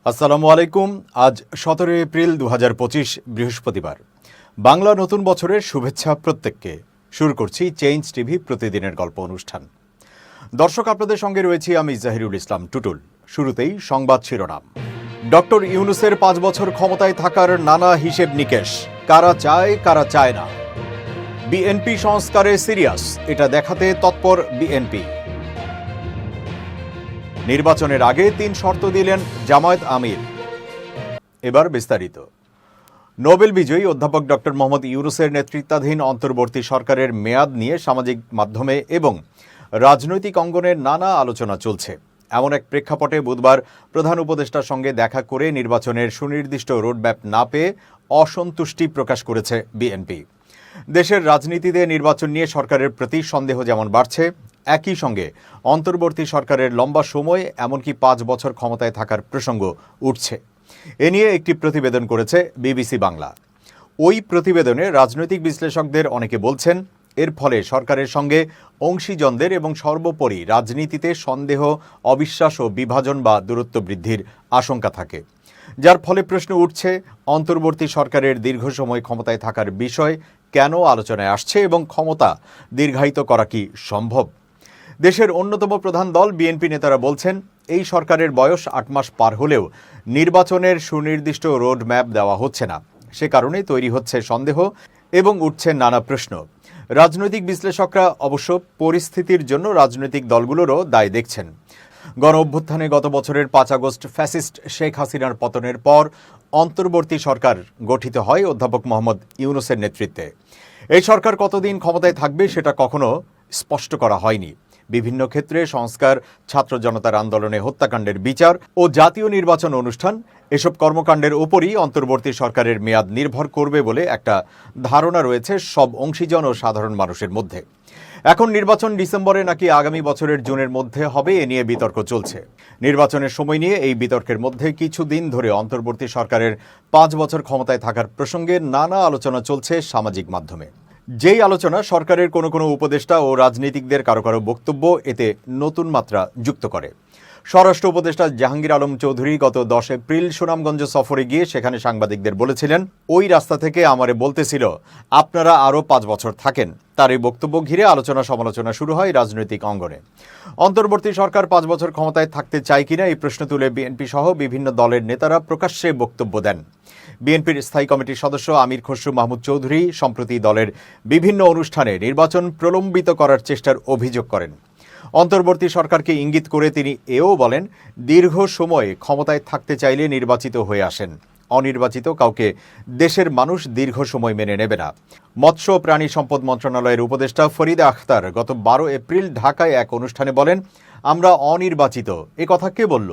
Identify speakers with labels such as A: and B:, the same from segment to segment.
A: আসসালামু আলাইকুম। আজ 17 এপ্রিল 2025 বৃহস্পতিবার। বাংলা নতুন বছরের শুভেচ্ছা প্রত্যেককে। শুরু করছি চেঞ্জ টিভি প্রতিদিনের গল্প অনুষ্ঠান। দর্শক, আপনাদের সঙ্গে রয়েছি আমি জাহিরুল ইসলাম টুটুল। শুরুতেই সংবাদ শিরোনাম। ডক্টর ইউনূসের 5 বছর ক্ষমতায় থাকার নানা হিসেব নিকেশ, কারা চায় কারা চায় না। বিএনপি সংস্কারে সিরিয়াস, এটা দেখাতে তৎপর বিএনপি। নির্বাচনের আগে 3 শর্ত দিলেন জামায়াত আমির। এবার বিস্তারিত। নোবেল বিজয়ী অধ্যাপক ডক্টর মোহাম্মদ ইউনূসের নেতৃত্বাধীন অন্তর্বর্তী সরকারের মেয়াদ নিয়ে সামাজিক মাধ্যমে এবং রাজনৈতিক অঙ্গনে নানা আলোচনা চলছে। এমন এক প্রেক্ষাপটে বুধবার প্রধান উপদেষ্টার সঙ্গে দেখা করে নির্বাচনের সুনির্দিষ্ট রোডম্যাপ না পেয়ে অসন্তুষ্টি প্রকাশ করেছে বিএনপি। দেশের রাজনীতিতে নির্বাচন নিয়ে সরকারের প্রতি সন্দেহ যেমন বাড়ছে, একই সঙ্গে অন্তর্বর্তী সরকারের লম্বা সময় এমনকি 5 বছর ক্ষমতায় থাকার প্রসঙ্গ উঠছে। এ নিয়ে একটি প্রতিবেদন করেছে বিবিসি বাংলা। ওই প্রতিবেদনে রাজনৈতিক বিশ্লেষকদের অনেকে বলছেন, এর ফলে সরকারের সঙ্গে অংশীজনদের এবং সর্বোপরি রাজনীতিতে সন্দেহ, অবিশ্বাস ও বিভাজন বা দূরত্ব বৃদ্ধির আশঙ্কা থাকে। যার ফলে প্রশ্ন উঠছে, অন্তর্বর্তী সরকারের দীর্ঘ সময় ক্ষমতায় থাকার বিষয় কেন আলোচনায় আসছে এবং ক্ষমতা দীর্ঘায়িত করা কি সম্ভব? দেশের অন্যতম প্রধান দল বিএনপি নেতারা বলছেন, এই সরকারের বয়স 8 মাস পার হলেও নির্বাচনের সুনির্দিষ্ট রোড ম্যাপ দেওয়া হচ্ছে না। সে কারণে তৈরি হচ্ছে সন্দেহ এবং উঠছে নানা প্রশ্ন। রাজনৈতিক বিশ্লেষকরা অবশ্য পরিস্থিতির জন্য রাজনৈতিক দলগুলোরও দায় দেখছেন। গণ অভ্যুত্থানে গত বছরের 5 আগস্ট ফ্যাসিস্ট শেখ হাসিনার পতনের পর অন্তর্বর্তী সরকার গঠিত হয় অধ্যাপক মোহাম্মদ ইউনূসের নেতৃত্বে। এই সরকার কতদিন ক্ষমতায় থাকবে সেটা কখনো স্পষ্ট করা হয়নি। বিভিন্ন ক্ষেত্রে সংস্কার, ছাত্র জনতার আন্দোলনে হত্যাকাণ্ডের বিচার ও জাতীয় নির্বাচন অনুষ্ঠান, এসব কর্মকাণ্ডের ওপরই অন্তর্বর্তী সরকারের মেয়াদ নির্ভর করবে বলে একটা ধারণা রয়েছে সব অংশীজন ও সাধারণ মানুষের মধ্যে। এখন নির্বাচন ডিসেম্বরে নাকি আগামী বছরের জুনের মধ্যে হবে, এ নিয়ে বিতর্ক চলছে। নির্বাচনের সময় নিয়ে এই বিতর্কের মধ্যে কিছুদিন ধরে অন্তর্বর্তী সরকারের 5 বছর ক্ষমতায় থাকার প্রসঙ্গে নানা আলোচনা চলছে সামাজিক মাধ্যমে। যেই আলোচনা সরকারের কোনো কোনো উপদেষ্টা ও রাজনীতিকদের কারো কারো বক্তব্য এতে নতুন মাত্রা যুক্ত করে। স্বরাষ্ট্র উপদেষ্টা জাহাঙ্গীর আলম চৌধুরী গত 10 এপ্রিল সুনামগঞ্জ সফরে গিয়ে সেখানে সাংবাদিকদের বলেছিলেন, ওই রাস্তা থেকে আমারে বলতেছিল আপনারা আরও 5 বছর থাকেন। তার এই বক্তব্য ঘিরে আলোচনা সমালোচনা শুরু হয় রাজনৈতিক অঙ্গনে। অন্তর্বর্তী সরকার 5 বছর ক্ষমতায় থাকতে চায় কিনা এই প্রশ্ন তুলে বিএনপি সহ বিভিন্ন দলের নেতারা প্রকাশ্যে বক্তব্য দেন। বিএনপির স্থায়ী কমিটির সদস্য আমির খসরু মাহমুদ চৌধুরী সম্প্রতি দলের বিভিন্ন অনুষ্ঠানে নির্বাচন প্রলম্বিত করার চেষ্টার অভিযোগ করেন। অন্তর্বর্তী সরকারকে ইঙ্গিত করে তিনি এও বলেন, দীর্ঘ সময় ক্ষমতায় থাকতে চাইলে নির্বাচিত হয়ে আসেন। অনির্বাচিত কাউকে দেশের মানুষ দীর্ঘ সময় মেনে নেবে না। মৎস্য ও প্রাণী সম্পদ মন্ত্রণালয়ের উপদেষ্টা ফরিদা আখতার গত 12 এপ্রিল ঢাকায় এক অনুষ্ঠানে বলেন, আমরা অনির্বাচিত। এ কথা কে বলল?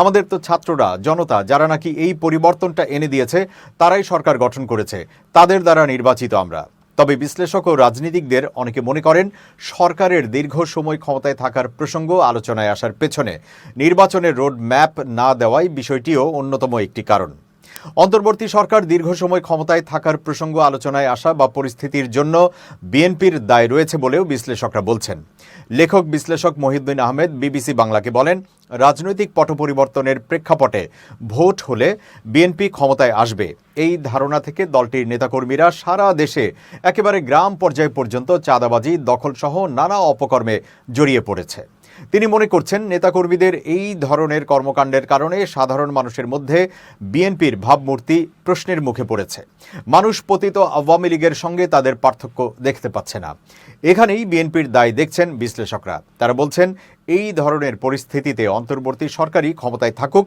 A: আমাদের তো ছাত্ররা, জনতা, যারা নাকি এই পরিবর্তনটা এনে দিয়েছে, তারাই সরকার গঠন করেছে, তাদের দ্বারা নির্বাচিত আমরা। তবে বিশ্লেষক ও রাজনীতিকদের অনেকে মনে করেন, সরকারের দীর্ঘ সময় ক্ষমতায় থাকার প্রসঙ্গ আলোচনায় আসার পেছনে নির্বাচনের রোড ম্যাপ না দেওয়াই বিষয়টিও অন্যতম একটি কারণ। অন্তর্বর্তী সরকার দীর্ঘ সময় ক্ষমতায় থাকার প্রসঙ্গ আলোচনায় আসা বা পরিস্থিতির জন্য বিএনপির দায় রয়েছে বলেও বিশ্লেষকরা বলছেন। লেখক বিশ্লেষক মহিউদ্দিন আহমেদ বিবিসি বাংলাকে বলেন, রাজনৈতিক পট পরিবর্তনের প্রেক্ষাপটে ভোট হলে বিএনপি ক্ষমতায় আসবে, এই ধারণা থেকে দলটির নেতাকর্মীরা সারা দেশে একেবারে গ্রাম পর্যায় পর্যন্ত চাঁদাবাজি, দখলসহ নানা অপকর্মে জড়িয়ে পড়েছে। তিনি মনে করছেন, নেতাকর্মীদের এই ধরনের কর্মকাণ্ডের কারণে সাধারণ মানুষের মধ্যে বিএনপির ভাবমূর্তি প্রশ্নের মুখে পড়েছে। মানুষ পতিত আওয়ামী লীগের সঙ্গে তাদের পার্থক্য দেখতে পাচ্ছে না। এখানেই বিএনপির দায় দেখছেন বিশ্লেষকরা। তারা বলছেন, এই ধরনের পরিস্থিতিতে অন্তর্বর্তী সরকারই ক্ষমতায় থাকুক,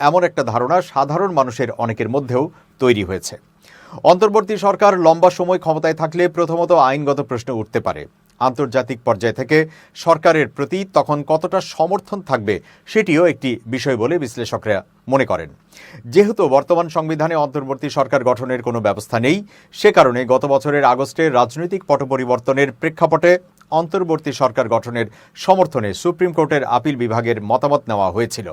A: এমন একটা ধারণা সাধারণ মানুষের অনেকের মধ্যেও তৈরি হয়েছে। অন্তর্বর্তী সরকার লম্বা সময় ক্ষমতায় থাকলে প্রথমত আইনগত প্রশ্ন উঠতে পারে। আন্তর্জাতিক পর্যায় থেকে সরকারের প্রতি তখন কতটা সমর্থন থাকবে সেটিও একটি বিষয় বলে বিশ্লেষকরা মনে করেন। যেহেতু বর্তমান সংবিধানে অন্তর্বর্তী সরকার গঠনের কোনো ব্যবস্থা নেই, সে কারণে গত বছরের আগস্টে রাজনৈতিক পট পরিবর্তনের প্রেক্ষাপটে অন্তর্বর্তী সরকার গঠনের সমর্থনে সুপ্রিম কোর্টের আপিল বিভাগের মতামত নেওয়া হয়েছিল।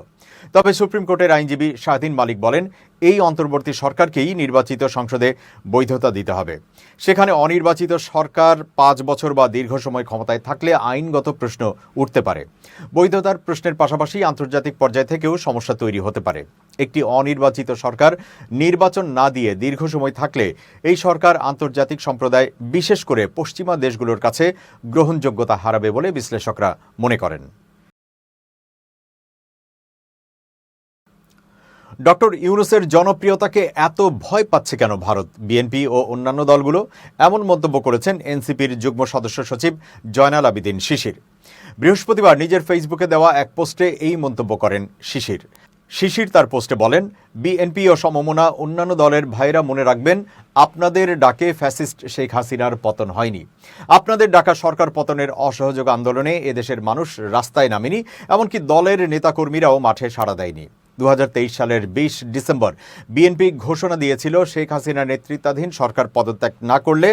A: তবে সুপ্রিম কোর্টের আইনজীবী শাহদিন মালিক বলেন, এই অন্তর্বর্তী সরকারকেই নির্বাচিত সংসদে বৈধতা দিতে হবে। সেখানে অনির্বাচিত সরকার 5 বছর বা দীর্ঘ সময় ক্ষমতায় থাকলে আইনগত প্রশ্ন উঠতে পারে। বৈধতার প্রশ্নের পাশাপাশি আন্তর্জাতিক পর্যায় থেকেও সমস্যা তৈরি হতে পারে। পারে। একটি অনির্বাচিত সরকার নির্বাচন না দিয়ে দীর্ঘ সময় থাকলে এই সরকার আন্তর্জাতিক সম্প্রদায়, বিশেষ করে পশ্চিমা দেশগুলোর কাছে গ্রহণযোগ্যতা হারাবে বলে বিশ্লেষকরা মনে করেন। ডক্টর ইউনূসের জনপ্রিয়তাকে এত ভয় পাচ্ছে কেন ভারত, বিএনপি ও অন্যান্য দলগুলো? এমন মন্তব্য করেছেন এনসিপির যুগ্ম সদস্য সচিব জয়নাল আবেদিন শিশির। বৃহস্পতিবার নিজের ফেসবুকে দেওয়া এক পোস্টে এই মন্তব্য করেন শিশির তার পোস্টে বলেন, বিএনপি ও সমমনা অন্যান্য দলের ভাইরা মনে রাখবেন, আপনাদের ডাকে ফ্যাসিস্ট শেখ হাসিনার পতন হয়নি। আপনাদের ডাকা সরকার পতনের অসহযোগ আন্দোলনে এদেশের মানুষ রাস্তায় নামেনি, এমনকি দলের নেতাকর্মীরাও মাঠে সাড়া দেয়নি। 2023 সালের 20 ডিসেম্বর বিএনপি ঘোষণা দিয়েছিল শেখ হাসিনা নেতৃত্বাধীন সরকার পদত্যাগ না করলে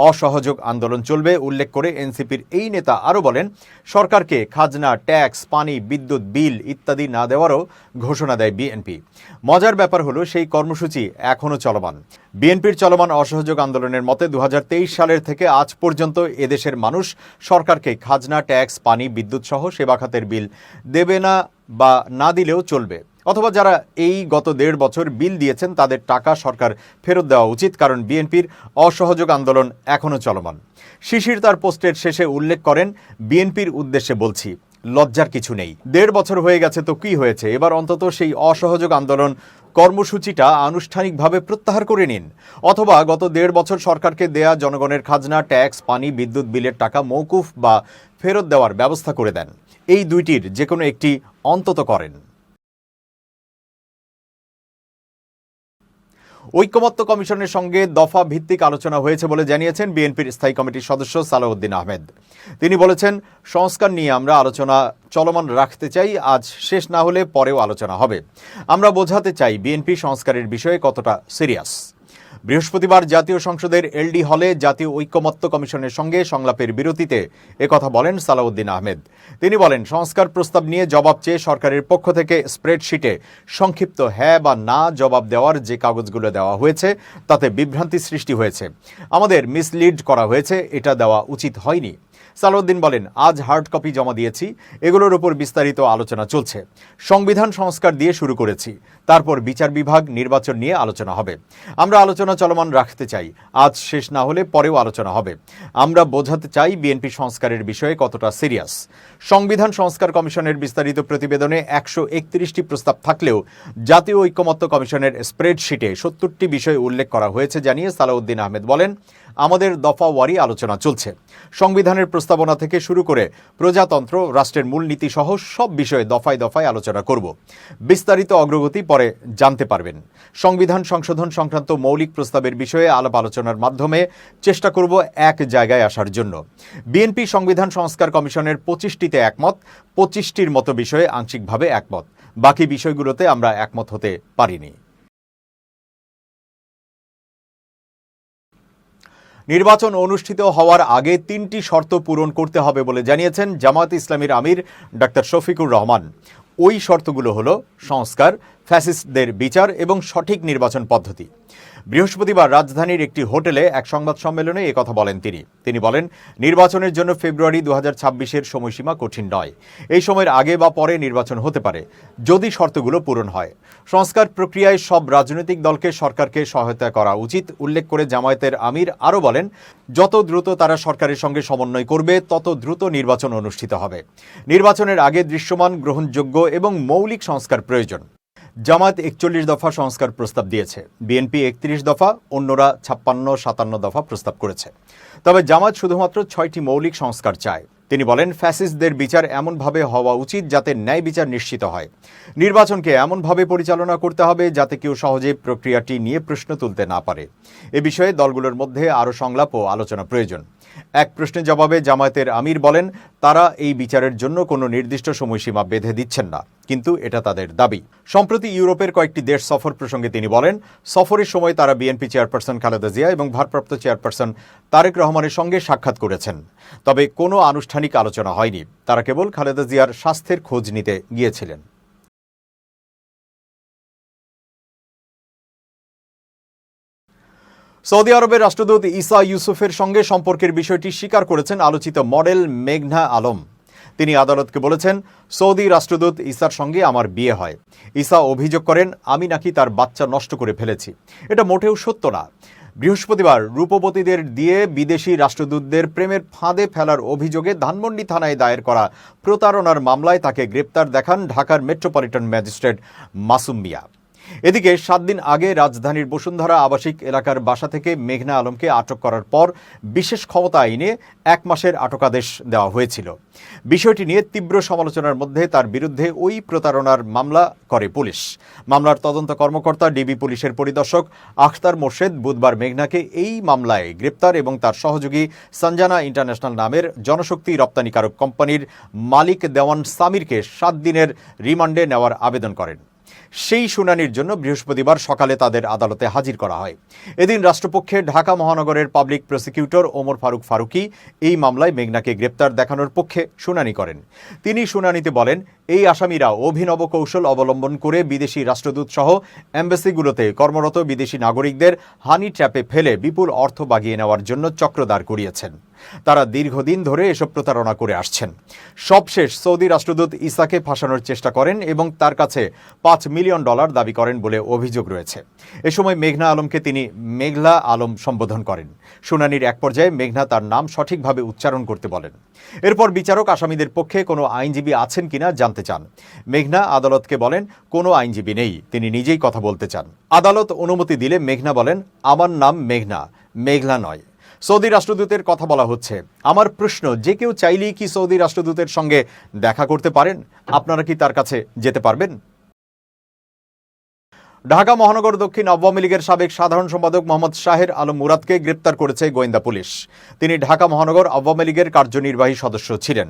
A: অসহযোগ আন্দোলন চলবে। উল্লেখ করে এনসিপির এই নেতা আরও বলেন, সরকারকে খাজনা, ট্যাক্স, পানি, বিদ্যুৎ বিল ইত্যাদি না দেওয়ারও ঘোষণা দেয় বিএনপি। মজার ব্যাপার হলো, সেই কর্মসূচি এখনও চলমান। বিএনপির চলমান অসহযোগ আন্দোলনের মতে 2023 সালের থেকে আজ পর্যন্ত এদেশের মানুষ সরকারকে খাজনা, ট্যাক্স, পানি, বিদ্যুৎ সহ সেবা খাতের বিল দেবে না বা না দিলেও চলবে, অথবা যারা এই গত 1.5 বছর বিল দিয়েছেন তাদের টাকা সরকার ফেরত দেওয়া উচিত, কারণ বিএনপির অসহযোগ আন্দোলন এখনও চলমান। শিশির তার পোস্টের শেষে উল্লেখ করেন, বিএনপির উদ্দেশ্যে বলছি, লজ্জার কিছু নেই। 1.5 বছর হয়ে গেছে তো কি হয়েছে? এবার অন্তত সেই অসহযোগ আন্দোলন কর্মসূচিটা আনুষ্ঠানিকভাবে প্রত্যাহার করে নিন, অথবা গত 1.5 বছর সরকারকে দেয়া জনগণের খাজনা, ট্যাক্স, পানি, বিদ্যুৎ বিলের টাকা মওকুফ বা ফেরত দেওয়ার ব্যবস্থা করে দেন। এই দুইটির যে কোনো একটি অন্তত করেন। ঐকমত্য কমিশনের সঙ্গে দফা ভিত্তিক আলোচনা হয়েছে বলে জানিয়েছেন বিএনপির স্থায়ী কমিটির সদস্য সালাউদ্দিন আহমেদ। তিনি বলেছেন, সংস্কার নিয়ে আমরা আলোচনা চলমান রাখতে চাই, আজ শেষ না হলে পরেও আলোচনা হবে। আমরা বোঝাতে চাই বিএনপি সংস্কারের বিষয়ে কতটা সিরিয়াস। বৃহস্পতিবার জাতীয় সংসদের এলডি হলে জাতীয় ঐকমত্য কমিশনের সঙ্গে সংলাপের বিরতিতে একথা বলেন সালাউদ্দিন আহমেদ। তিনি বলেন, সংস্কার প্রস্তাব নিয়ে জবাব চেয়ে সরকারের পক্ষ থেকে স্প্রেডশিটে সংক্ষিপ্ত হ্যাঁ বা না জবাব দেওয়ার যে কাগজগুলো দেওয়া হয়েছে তাতে বিভ্রান্তি সৃষ্টি হয়েছে, আমাদের মিসলিড করা হয়েছে, এটা দেওয়া উচিত হয়নি। সালাউদ্দিন বলেন, আজ হার্ড কপি জমা দিয়েছি, এগুলোর উপর বিস্তারিত আলোচনা চলছে। সংবিধান সংস্কার দিয়ে শুরু করেছি, তারপর বিচার বিভাগ, নির্বাচন নিয়ে আলোচনা হবে। আমরা আলোচনা চলমান রাখতে চাই, আজ শেষ না হলে পরেও আলোচনা হবে। আমরা বোঝাতে চাই বিএনপি সংস্কারের বিষয়ে কতটা সিরিয়াস। সংবিধান সংস্কার কমিশনের বিস্তারিত প্রতিবেদনে 131টি প্রস্তাব থাকলেও জাতীয় ঐকমত্য কমিশনের স্প্রেডশিটে 70টি বিষয় উল্লেখ করা হয়েছে জানিয়ে সালাউদ্দিন আহমেদ বলেন, আমাদের দফাওয়ারি আলোচনা চলছে। সংবিধানের প্রস্তাবনা থেকে শুরু করে প্রজাতন্ত্র, রাষ্ট্রের মূলনীতি সহ সব বিষয়ে দফায় দফায় আলোচনা করব। বিস্তারিত অগ্রগতি পরে জানতে পারবেন। সংবিধান সংশোধন সংক্রান্ত মৌলিক প্রস্তাবের বিষয়ে আলাপ আলোচনার মাধ্যমে চেষ্টা করব এক জায়গায় আসার জন্য। বিএনপি সংবিধান সংস্কার কমিশনের 25টিতে একমত, 25টির মতো বিষয়ে আংশিকভাবে একমত, বাকি বিষয়গুলোতে আমরা একমত হতে পারিনি। নির্বাচন অনুষ্ঠিত হওয়ার আগে 3টি শর্ত পূরণ করতে হবে বলে জানিয়েছেন জামায়াত ইসলামীর আমির ডাক্তার শফিকুর রহমান। ওই শর্তগুলো হলো সংস্কার, ফ্যাসিস্টদের বিচার এবং সঠিক নির্বাচন পদ্ধতি। বৃহস্পতিবার রাজধানীর একটি হোটেলে এক সংবাদ সম্মেলনে একথা বলেন তিনি বলেন, নির্বাচনের জন্য ফেব্রুয়ারি 2026-এর সময়সীমা কঠিন নয়। এই সময়ের আগে বা পরে নির্বাচন হতে পারে যদি শর্তগুলো পূরণ হয়। সংস্কার প্রক্রিয়ায় সব রাজনৈতিক দলকে সরকারকে সহায়তা করা উচিত। উল্লেখ করে জামায়াতের আমির আরও বলেন, যত দ্রুত তারা সরকারের সঙ্গে সমন্বয় করবে তত দ্রুত নির্বাচন অনুষ্ঠিত হবে। নির্বাচনের আগে দৃশ্যমান, গ্রহণযোগ্য এবং মৌলিক সংস্কার প্রয়োজন। জামায়াত 41 দফা সংস্কার প্রস্তাব দিয়েছে, বিএনপি 31 দফা, অন্যরা 56-57 দফা প্রস্তাব করেছে। তবে জামায়াত শুধুমাত্র 6টি মৌলিক সংস্কার চায়। তিনি বলেন, ফ্যাসিস্টদের বিচার এমনভাবে হওয়া উচিত যাতে ন্যায় বিচার নিশ্চিত হয়। নির্বাচনকে এমনভাবে পরিচালনা করতে হবে যাতে কেউ সহজে প্রক্রিয়াটি নিয়ে প্রশ্ন তুলতে না পারে। এ বিষয়ে দলগুলোর মধ্যে আরও সংলাপ ও আলোচনা প্রয়োজন। এক প্রশ্নের জবাবে জামায়াতের আমির বলেন, তারা এই বিচারের জন্য কোনো নির্দিষ্ট সময়সীমা বেঁধে দিচ্ছেন না, কিন্তু এটা তাদের দাবি। সম্প্রতি ইউরোপের কয়েকটি দেশ সফর প্রসঙ্গে তিনি বলেন, সফরের সময় তারা বিএনপি চেয়ারপারসন খালেদা জিয়া এবং ভারপ্রাপ্ত চেয়ারপারসন তারেক রহমানের সঙ্গে সাক্ষাৎ করেছেন। তবে কোনো আনুষ্ঠানিক আলোচনা হয়নি। তারা কেবল খালেদা জিয়ার স্বাস্থ্যের খোঁজ নিতে গিয়েছিলেন। সৌদি আরবের রাষ্ট্রদূত ঈসা ইউসুফের সঙ্গে সম্পর্কের বিষয়টি স্বীকার করেছেন আলোচিত মডেল মেঘনা আলম। তিনি আদালতকে বলেছেন, সৌদি রাষ্ট্রদূত ইসার সঙ্গে আমার বিয়ে হয়। ইসা অভিযোগ করেন আমি নাকি তার বাচ্চা নষ্ট করে ফেলেছি। এটা মোটেও সত্য না। বৃহস্পতিবার রূপবতীদের দিয়ে বিদেশি রাষ্ট্রদূতদের প্রেমের ফাঁদে ফেলার অভিযোগে ধানমন্ডি থানায় দায়ের করা প্রতারণার মামলায় তাকে গ্রেপ্তার দেখান ঢাকার মেট্রোপলিটন ম্যাজিস্ট্রেট মাসুম মিয়া। এদিকে 7 দিন আগে রাজধানীর বসুন্ধরা আবাসিক এলাকার বাসা থেকে মেঘনা আলমকে আটক করার পর বিশেষ ক্ষমতা আইনে 1 মাসের আটকাদেশ দেওয়া হয়েছিল। বিষয়টি নিয়ে তীব্র সমালোচনার মধ্যে তার বিরুদ্ধে ওই প্রতারণার মামলা করে পুলিশ। মামলার তদন্ত কর্মকর্তা ডিবি পুলিশের পরিদর্শক আখতার মোর্শেদ বুধবার মেঘনাকে এই মামলায় গ্রেপ্তার এবং তার সহযোগী সঞ্জানা ইন্টারন্যাশনাল নামের জনশক্তি রপ্তানিকারক কোম্পানির মালিক দেওয়ান সামিরকে 7 দিনের রিমান্ডে নেওয়ার আবেদন করেন। সেই শুনানির জন্য বৃহস্পতিবার সকালে তাদের আদালতে হাজির করা হয়। এদিন রাষ্ট্রপক্ষে ঢাকা মহানগরের পাবলিক প্রসিকিউটর ওমর ফারুক ফারুকী এই মামলায় মেঘনাকে গ্রেপ্তার দেখানোর পক্ষে শুনানি করেন। তিনি শুনানিতে বলেন, এই আসামিরা অভিনব কৌশল অবলম্বন করে বিদেশি রাষ্ট্রদূত সহ এম্বাসিগুলোতে কর্মরত বিদেশি নাগরিকদের হানি ট্র্যাপে ফেলে বিপুল অর্থ বাগিয়ে নেওয়ার জন্য চক্র দাঁড় করিয়েছেন। তারা দীর্ঘদিন ধরে এসব প্রতারণা করে আসছেন। সবশেষ সৌদি রাষ্ট্রদূত ইসাকে ফাঁসানোর চেষ্টা করেন এবং তার কাছে $5 মিলিয়ন দাবি করেন বলে অভিযোগ রয়েছে। এ সময় মেঘনা আলমকে তিনি মেঘলা আলম সম্বোধন করেন। শুনানির এক পর্যায়ে মেঘনা তার নাম সঠিকভাবে উচ্চারণ করতে বলেন। এরপর বিচারক আসামিদের পক্ষে কোনো আইনজীবী আছেন কিনা জানতে চান। মেঘনা আদালতকে বলেন কোনো আইনজীবী নেই, তিনি নিজেই কথা বলতে চান। আদালত অনুমতি দিলে মেঘনা বলেন, আমার নাম মেঘনা, মেঘলা নয়। সৌদি রাষ্ট্রদূতের কথা বলা হচ্ছে। আমার প্রশ্ন, যে কেউ চাইলেই কি সৌদি রাষ্ট্রদূতের সঙ্গে দেখা করতে পারেন? আপনারা কি তার কাছে যেতে পারবেন? ঢাকা মহানগর দক্ষিণ আওয়ামী লীগের সাবেক সাধারণ সম্পাদক মোহাম্মদ শাহের আলম মুরাদকে গ্রেপ্তার করেছে গোয়েন্দা পুলিশ। তিনি ঢাকা মহানগর আওয়ামী লীগের কার্যনির্বাহী সদস্য ছিলেন।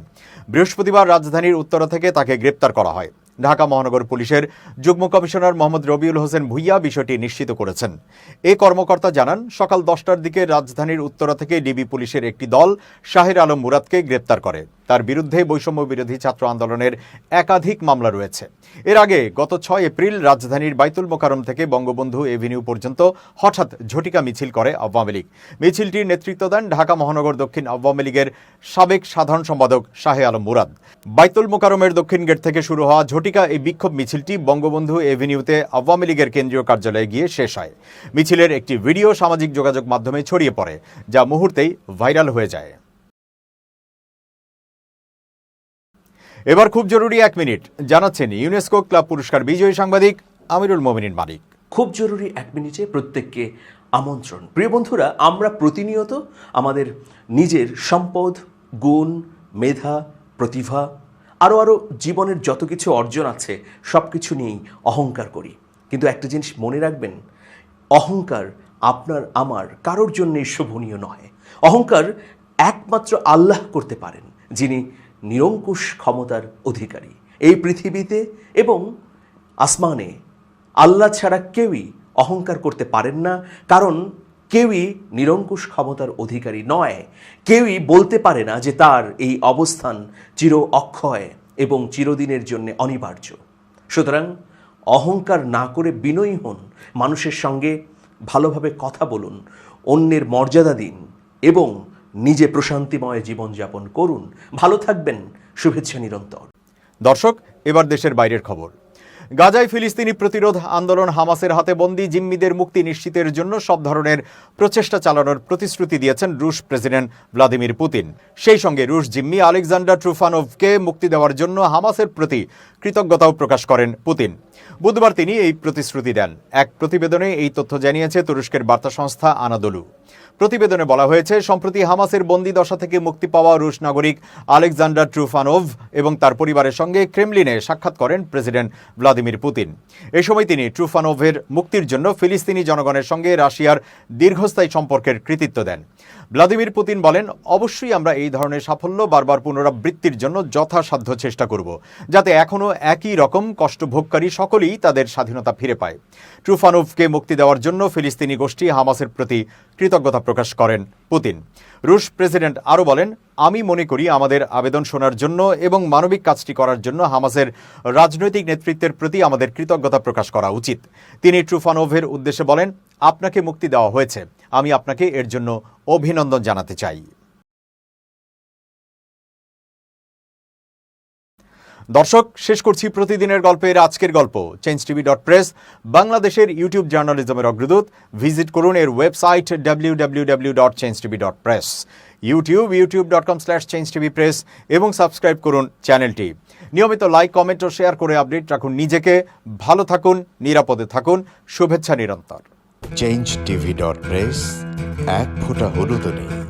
A: বৃহস্পতিবার রাজধানীর উত্তরা থেকে তাকে গ্রেপ্তার করা হয়। ঢাকা মহানগর পুলিশের যুগ্ম কমিশনার মোহাম্মদ রবিউল হোসেন ভুইয়া বিষয়টি নিশ্চিত করেছেন। এই কর্মকর্তা জানান, সকাল 10টার দিকে রাজধানীর উত্তরা থেকে ডিবি পুলিশের একটি দল শাহের আলম মুরাদকে গ্রেপ্তার করে। তার বিরুদ্ধে বৈষম্য বিরোধী ছাত্র আন্দোলনের একাধিক মামলা রয়েছে। এর আগে গত 6 এপ্রিল রাজধানীর বাইতুল মোকাররম থেকে বঙ্গবন্ধু এভিনিউ পর্যন্ত হঠাৎ ঝটিকা মিছিল করে আওয়ামী লীগ। মিছিলটির নেতৃত্ব দেন ঢাকা মহানগর দক্ষিণ আওয়ামী লীগের সাবেক সাধারণ সম্পাদক শাহে আলম মুরাদ। বাইতুল মোকাররমের দক্ষিণ গেট থেকে শুরু হওয়া ঝটিকা এই বিক্ষোভ মিছিলটি বঙ্গবন্ধু এভিনিউতে আওয়ামী লীগের কেন্দ্রীয় কার্যালয়ে গিয়ে শেষ হয়। মিছিলের একটি ভিডিও সামাজিক যোগাযোগ মাধ্যমে ছড়িয়ে পড়ে, যা মুহূর্তেই ভাইরাল হয়ে যায়। এবার খুব জরুরি 1 মিনিট জানাচ্ছেন ইউনেস্কো ক্লাব পুরস্কার বিজয়ী সাংবাদিক আমিরুল মোমিনিন মালিক।
B: খুব জরুরি 1 মিনিটে প্রত্যেককে আমন্ত্রণ। প্রিয় বন্ধুরা, আমরা প্রতিনিয়ত আমাদের নিজের সম্পদ, গুণ, মেধা, প্রতিভা আরও জীবনের যত কিছু অর্জন আছে সব কিছু নিয়েই অহংকার করি। কিন্তু একটা জিনিস মনে রাখবেন, অহংকার আপনার আমার কারোর জন্যই শোভনীয় নয়। অহংকার একমাত্র আল্লাহ করতে পারেন, যিনি নিরঙ্কুশ ক্ষমতার অধিকারী। এই পৃথিবীতে এবং আসমানে আল্লাহ ছাড়া কেউই অহংকার করতে পারেন না, কারণ কেউই নিরঙ্কুশ ক্ষমতার অধিকারী নয়। কেউই বলতে পারে না যে তার এই অবস্থান চির অক্ষয় এবং চিরদিনের জন্য অনিবার্য। সুতরাং অহংকার না করে বিনয়ী হন, মানুষের সঙ্গে ভালোভাবে কথা বলুন, অন্যের মর্যাদা দিন এবং নিজে প্রশান্তিময় জীবনযাপন করুন। ভালো থাকবেন, শুভেচ্ছা নিরন্তর।
A: দর্শক, এবার দেশের বাইরের খবর। গাজায় ফিলিস্তিনি প্রতিরোধ আন্দোলন হামাসের হাতে বন্দী জিম্মিদের মুক্তি নিশ্চিতের জন্য সব ধরনের প্রচেষ্টা চালানোর প্রতিশ্রুতি দিয়েছেন রুশ প্রেসিডেন্ট ভ্লাদিমির পুতিন। সেই সঙ্গে রুশ জিম্মি আলেকজান্ডার ট্রুফানোভকে মুক্তি দেওয়ার জন্য হামাসের প্রতি কৃতজ্ঞতাও প্রকাশ করেন পুতিন। বুধবার তিনি এই প্রতিশ্রুতি দেন। এক প্রতিবেদনে এই তথ্য জানিয়েছে তুরস্কের বার্তা সংস্থা আনাদোলু। প্রতিবেদনে বলা হয়েছে, সম্প্রতি হামাসের বন্দী দশা থেকে মুক্তি পাওয়া রুশ নাগরিক আলেকজান্ডার ট্রুফানোভ এবং তার পরিবারের সঙ্গে ক্রেমলিনে সাক্ষাৎ করেন প্রেসিডেন্ট ভ্লাদিমির পুতিন। এ সময় তিনি ট্রুফানোভের মুক্তির জন্য ফিলিস্তিনি জনগণের সঙ্গে রাশিয়ার দীর্ঘস্থায়ী সম্পর্কের কৃতিত্ব দেন। ভ্লাদিমির পুতিন বলেন, অবশ্যই আমরা এই ধরনের সাফল্য বারবার পুনরাবৃত্তির জন্য যথাসাধ্য চেষ্টা করব, যাতে এখনও একই রকম কষ্টভোগকারী সকলেই তাদের স্বাধীনতা ফিরে পায়। ট্রুফানোভকে মুক্তি দেওয়ার জন্য ফিলিস্তিনি গোষ্ঠী হামাসের প্রতি কৃতজ্ঞতা প্রকাশ করেন পুতিন। রুশ প্রেসিডেন্ট আরও বলেন, আমি মনে করি আমাদের আবেদন শোনার জন্য এবং মানবিক কাজটি করার জন্য হামাসের রাজনৈতিক নেতৃত্বের প্রতি আমাদের কৃতজ্ঞতা প্রকাশ করা উচিত। তিনি ট্রুফানোভের উদ্দেশ্যে বলেন, আপনাকে মুক্তি দেওয়া হয়েছে, আমি আপনাকে এর জন্য অভিনন্দন জানাতে চাই। দর্শক, শেষ করছি প্রতিদিনের গল্পের আজকের গল্প। changetv.press বাংলাদেশের ইউটিউব জার্নালিজমের অগ্রদূত। ভিজিট করুন এর ওয়েবসাইট www.changetv.press, youtube.com/changetvpress এবং সাবস্ক্রাইব করুন চ্যানেলটি। নিয়মিত লাইক, কমেন্ট ও শেয়ার করে আপডেট রাখুন নিজেকে। ভালো থাকুন, নিরাপদে থাকুন। শুভেচ্ছা নিরন্তর।
C: changetv.press, এক ফোঁটা হলুদও নেই।